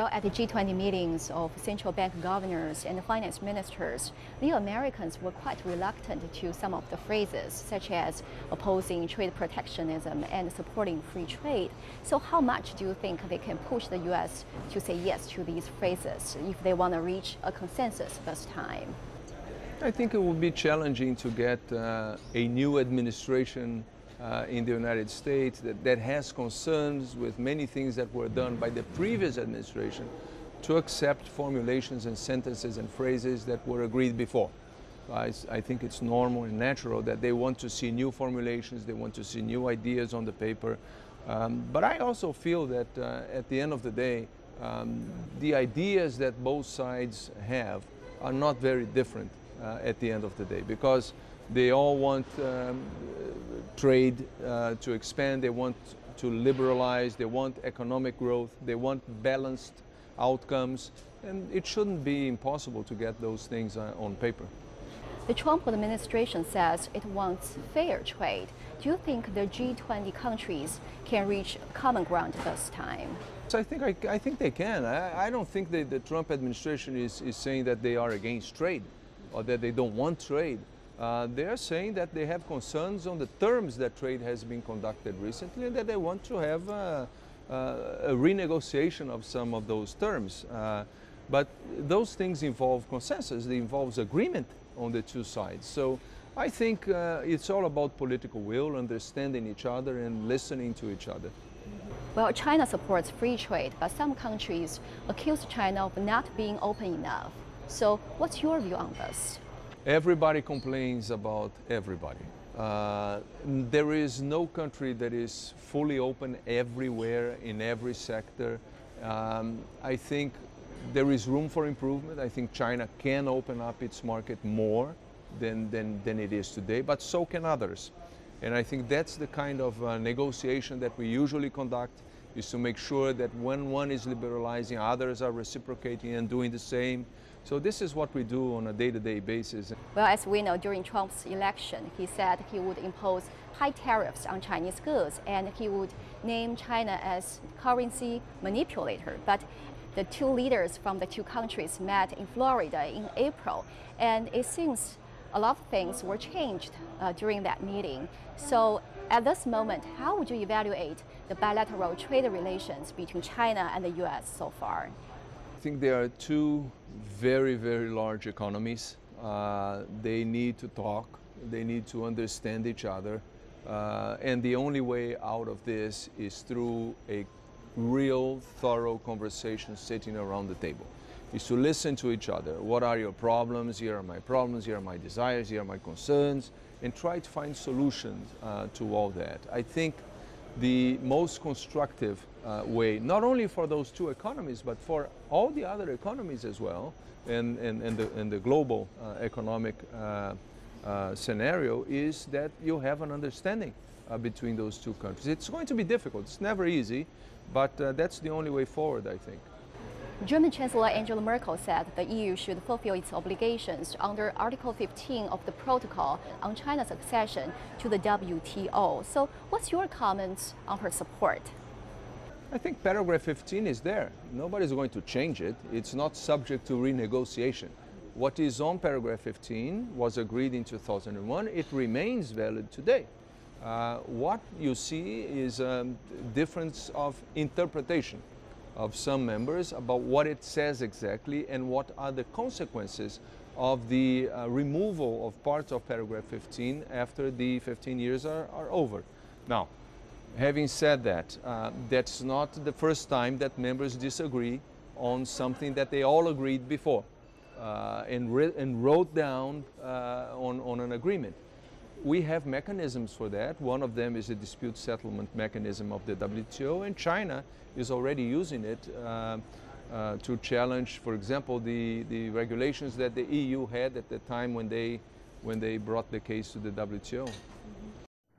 Well, at the G20 meetings of central bank governors and finance ministers, the Americans were quite reluctant to some of the phrases, such as opposing trade protectionism and supporting free trade. So how much do you think they can push the U.S. to say yes to these phrases if they want to reach a consensus this time? I think it will be challenging to get a new administration in the United States that has concerns with many things that were done by the previous administration to accept formulations and sentences and phrases that were agreed before. I think it's normal and natural that they want to see new formulations, they want to see new ideas on the paper. But I also feel that at the end of the day, the ideas that both sides have are not very different at the end of the day, because they all want trade to expand, they want to liberalize, they want economic growth, they want balanced outcomes, and it shouldn't be impossible to get those things on paper. The Trump administration says it wants fair trade. Do you think the G20 countries can reach common ground this time? I think they can. I don't think that the Trump administration is saying that they are against trade or that they don't want trade. They are saying that they have concerns on the terms that trade has been conducted recently and that they want to have a renegotiation of some of those terms. But those things involve consensus, they involve agreement on the two sides. So I think it's all about political will, understanding each other and listening to each other. Well, China supports free trade, but some countries accuse China of not being open enough. So what's your view on this? Everybody complains about everybody. There is no country that is fully open everywhere in every sector. I think there is room for improvement. I think China can open up its market more than it is today, but so can others. And I think that's the kind of negotiation that we usually conduct, is to make sure that when one is liberalizing, others are reciprocating and doing the same. So this is what we do on a day-to-day basis. Well, as we know, during Trump's election, he said he would impose high tariffs on Chinese goods and he would name China as currency manipulator. But the two leaders from the two countries met in Florida in April, and it seems a lot of things were changed during that meeting. So at this moment, how would you evaluate the bilateral trade relations between China and the U.S. so far? I think there are two very, very large economies. They need to talk, they need to understand each other, and the only way out of this is through a real, thorough conversation sitting around the table. Is to listen to each other. What are your problems? Here are my problems, here are my desires, here are my concerns, and try to find solutions to all that. I think the most constructive way, not only for those two economies, but for all the other economies as well, and the global economic scenario, is that you have an understanding between those two countries. It's going to be difficult. It's never easy, but that's the only way forward, I think. German Chancellor Angela Merkel said the EU should fulfill its obligations under Article 15 of the Protocol on China's accession to the WTO. So what's your comments on her support? I think paragraph 15 is there. Nobody's going to change it. It's not subject to renegotiation. What is on paragraph 15 was agreed in 2001. It remains valid today. What you see is a difference of interpretation of some members about what it says exactly and what are the consequences of the removal of parts of paragraph 15 after the 15 years are over. Now, having said that, that's not the first time that members disagree on something that they all agreed before and wrote down on an agreement. We have mechanisms for that. One of them is the dispute settlement mechanism of the WTO, and China is already using it to challenge, for example, the regulations that the EU had at the time when they brought the case to the WTO.